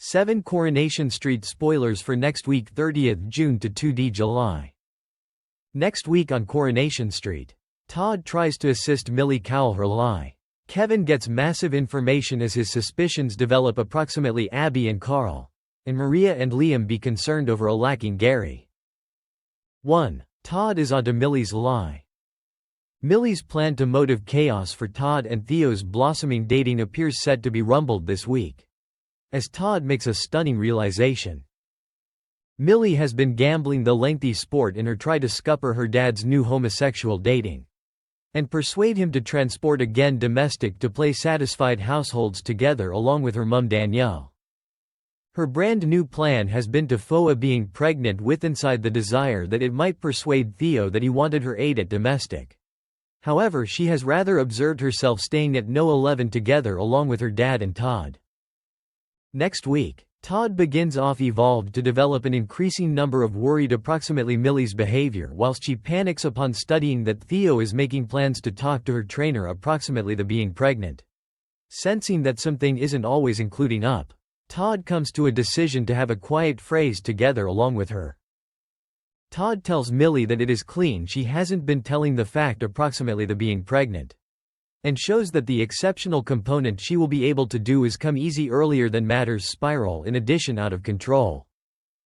7 Coronation Street spoilers for next week 30th June to 2d July. Next week on Coronation Street. Todd tries to assist Millie cowl her lie. Kevin gets massive information as his suspicions develop. Approximately Abi and Carl. And Maria and Liam be concerned over a lacking Gary. 1. Todd is onto Millie's lie. Millie's plan to motive chaos for Todd and Theo's blossoming dating appears set to be rumbled this week, as Todd makes a stunning realization. Millie has been gambling the lengthy sport in her try to scupper her dad's new homosexual dating, and persuade him to transport again domestic to play satisfied households together along with her mum Danielle. Her brand new plan has been to foa being pregnant with inside the desire that it might persuade Theo that he wanted her aid at domestic. However, she has rather observed herself staying at No 11 together along with her dad and Todd. Next week, Todd begins off evolved to develop an increasing number of worried approximately Millie's behavior whilst she panics upon studying that Theo is making plans to talk to her trainer approximately the being pregnant. Sensing that something isn't always including up, Todd comes to a decision to have a quiet phrase together along with her. Todd tells Millie that it is clean she hasn't been telling the fact approximately the being pregnant, and shows that the exceptional component she will be able to do is come easy earlier than matters spiral in addition out of control.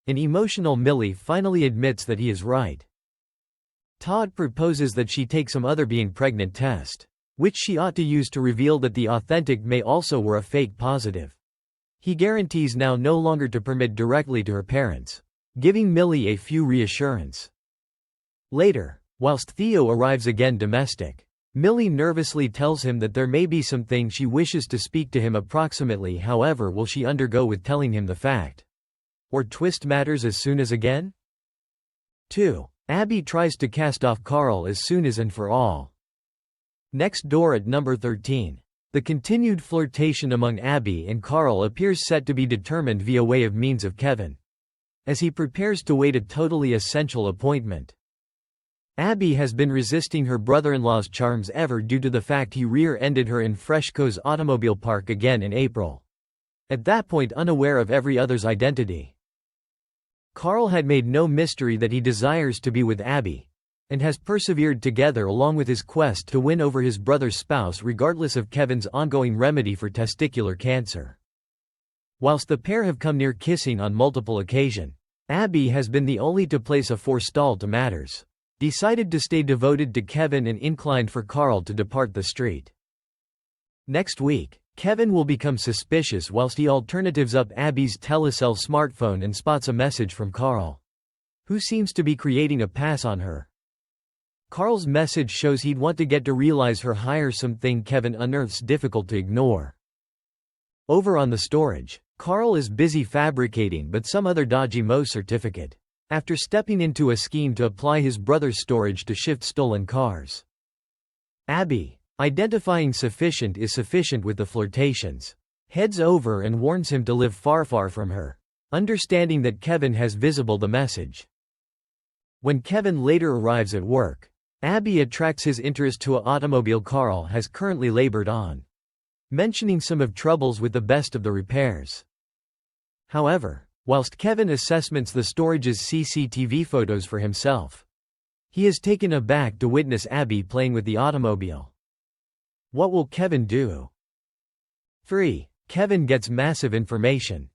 An emotional Millie finally admits that he is right. Todd proposes that she take some other being pregnant test, which she ought to use to reveal that the authentic may also were a fake positive. He guarantees now no longer to permit directly to her parents, giving Millie a few reassurance. Later, whilst Theo arrives again domestic, Millie nervously tells him that there may be something she wishes to speak to him approximately. However, will she undergo with telling him the fact, or twist matters as soon as again? 2. Abi tries to cast off Carl as soon as and for all. Next door at number 13. The continued flirtation among Abi and Carl appears set to be determined via way of means of Kevin, as he prepares to wait a totally essential appointment. Abi has been resisting her brother-in-law's charms ever due to the fact he rear-ended her in Freshco's automobile park again in April, at that point unaware of every other's identity. Carl had made no mystery that he desires to be with Abi, and has persevered together along with his quest to win over his brother's spouse regardless of Kevin's ongoing remedy for testicular cancer. Whilst the pair have come near kissing on multiple occasions, Abi has been the only to place a forestall to matters, decided to stay devoted to Kevin and inclined for Carl to depart the street. Next week, Kevin will become suspicious whilst he alternatives up Abi's telecell smartphone and spots a message from Carl, who seems to be creating a pass on her. Carl's message shows he'd want to get to realize her hire something Kevin unearths difficult to ignore. Over on the storage, Carl is busy fabricating but some other dodgy Mo certificate, after stepping into a scheme to apply his brother's storage to shift stolen cars. Abi, identifying sufficient is sufficient with the flirtations, heads over and warns him to live far from her, understanding that Kevin has visible the message. When Kevin later arrives at work, Abi attracts his interest to an automobile Carl has currently labored on, mentioning some of troubles with the best of the repairs. However, whilst Kevin assessments the storage's CCTV photos for himself, he is taken aback to witness Abi playing with the automobile. What will Kevin do? 3. Kevin gets massive information.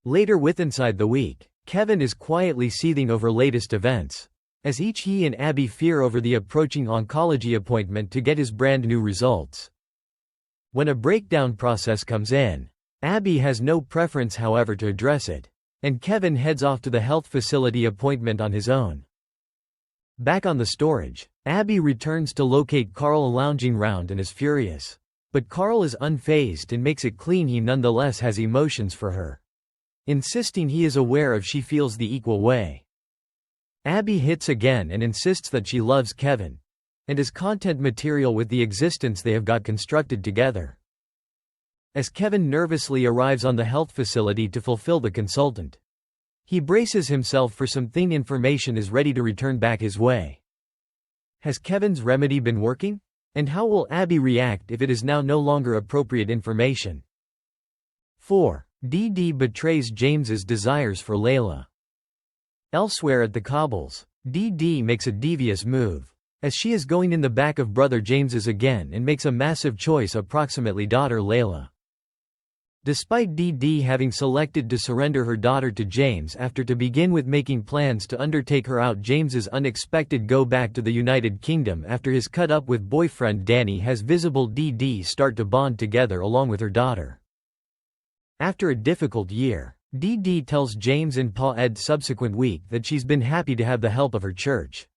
Later inside the week, Kevin is quietly seething over latest events, as each he and Abi fear over the approaching oncology appointment to get his brand new results. When a breakdown process comes in, Abi has no preference however to address it, and Kevin heads off to the health facility appointment on his own. Back on the storage, Abi returns to locate Carl lounging round and is furious, but Carl is unfazed and makes it clean he nonetheless has emotions for her, insisting he is aware if she feels the equal way. Abi hits again and insists that she loves Kevin, and is content material with the existence they have got constructed together. As Kevin nervously arrives on the health facility to fulfill the consultant, he braces himself for something information is ready to return back his way. Has Kevin's remedy been working? And how will Abi react if it is now no longer appropriate information? 4. Dee Dee betrays James's desires for Layla. Elsewhere at the cobbles, Dee Dee makes a devious move, as she is going in the back of brother James's again and makes a massive choice approximately daughter Layla. Despite Dee Dee having selected to surrender her daughter to James after to begin with making plans to undertake her out, James's unexpected go back to the United Kingdom after his cut up with boyfriend Danny has visible Dee Dee start to bond together along with her daughter. After a difficult year, Dee Dee tells James in Pa Ed subsequent week that she's been happy to have the help of her church.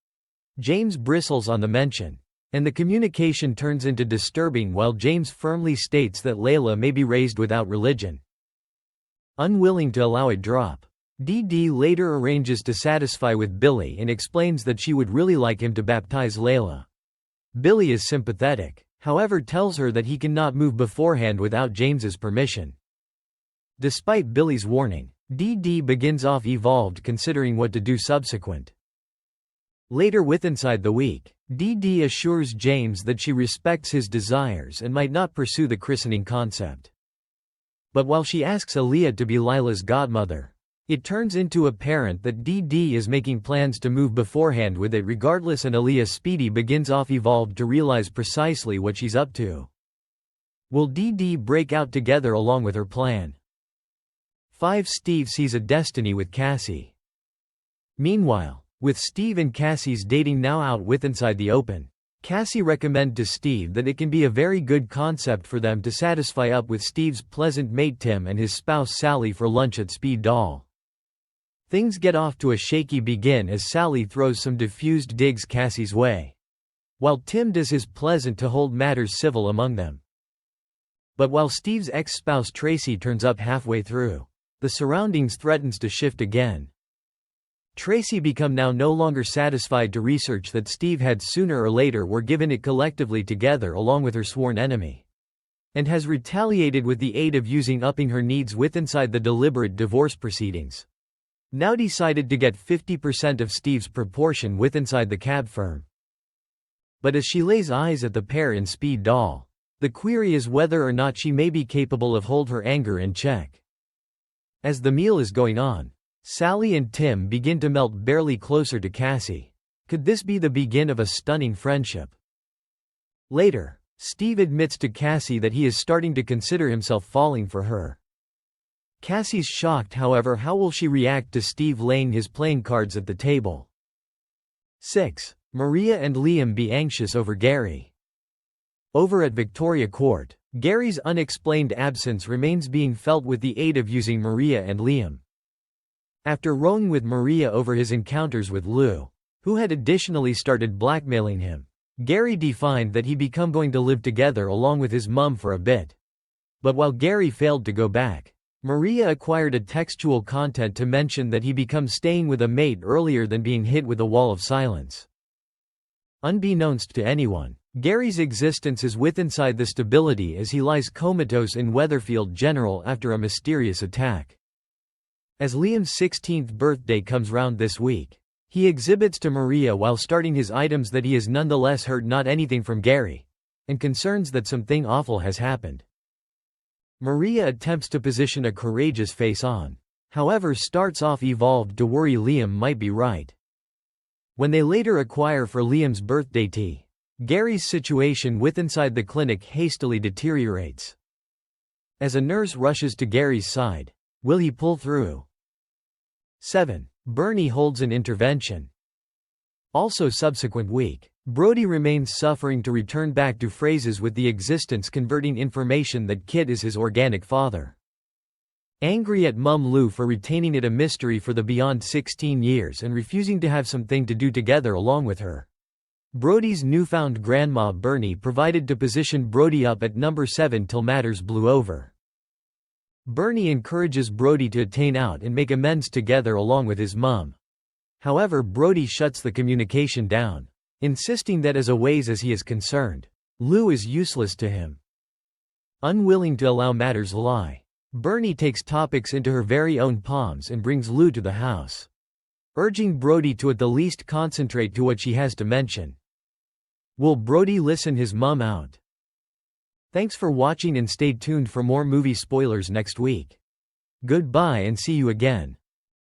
James bristles on the mention, and the communication turns into disturbing while James firmly states that Layla may be raised without religion. Unwilling to allow it drop, Dee Dee later arranges to satisfy with Billy and explains that she would really like him to baptize Layla. Billy is sympathetic, however tells her that he cannot move beforehand without James's permission. Despite Billy's warning, Dee Dee begins off evolved considering what to do subsequent. Later withinside the week, Dee Dee assures James that she respects his desires and might not pursue the christening concept. But while she asks Aaliyah to be Lila's godmother, it turns into apparent that Dee Dee is making plans to move beforehand with it regardless, and Aaliyah Speedy begins off evolved to realize precisely what she's up to. Will Dee Dee break out together along with her plan? 5. Steve sees a destiny with Cassie. Meanwhile, with Steve and Cassie's dating now out with inside the open, Cassie recommends to Steve that it can be a very good concept for them to satisfy up with Steve's pleasant mate Tim and his spouse Sally for lunch at Speed Doll. Things get off to a shaky begin as Sally throws some diffused digs Cassie's way, while Tim does his pleasant to hold matters civil among them. But while Steve's ex-spouse Tracy turns up halfway through, the surroundings threatens to shift again. Tracy become now no longer satisfied to research that Steve had sooner or later were given it collectively together along with her sworn enemy, and has retaliated with the aid of using upping her needs with inside the deliberate divorce proceedings. Now decided to get 50% of Steve's proportion with inside the cab firm. But as she lays eyes at the pair in Speed Doll, the query is whether or not she may be capable of hold her anger in check. As the meal is going on, Sally and Tim begin to melt barely closer to Cassie. Could this be the begin of a stunning friendship? Later, Steve admits to Cassie that he is starting to consider himself falling for her. Cassie's shocked, however, how will she react to Steve laying his playing cards at the table? 6. Maria and Liam be anxious over Gary. Over at Victoria Court, Gary's unexplained absence remains being felt with the aid of using Maria and Liam. After rowing with Maria over his encounters with Lou, who had additionally started blackmailing him, Gary defined that he become going to live together along with his mum for a bit. But while Gary failed to go back, Maria acquired a textual content to mention that he become staying with a mate earlier than being hit with a wall of silence. Unbeknownst to anyone, Gary's existence is with inside the stability as he lies comatose in Weatherfield General after a mysterious attack. As Liam's 16th birthday comes round this week, he exhibits to Maria while starting his items that he is nonetheless heard not anything from Gary, and concerns that something awful has happened. Maria attempts to position a courageous face on, however starts off evolved to worry Liam might be right. When they later acquire for Liam's birthday tea, Gary's situation with inside the clinic hastily deteriorates. As a nurse rushes to Gary's side, will he pull through? 7. Bernie holds an intervention. Also subsequent week, Brody remains suffering to return back to phrases with the existence converting information that Kit is his organic father. Angry at Mum Lou for retaining it a mystery for the beyond 16 years and refusing to have something to do together along with her, Brody's newfound grandma Bernie provided to position Brody up at number 7 till matters blew over. Bernie encourages Brody to attain out and make amends together along with his mum. However, Brody shuts the communication down, insisting that as a ways as he is concerned, Lou is useless to him. Unwilling to allow matters lie, Bernie takes topics into her very own palms and brings Lou to the house, urging Brody to at the least concentrate to what she has to mention. Will Brody listen his mum out? Thanks for watching and stay tuned for more movie spoilers next week. Goodbye and see you again.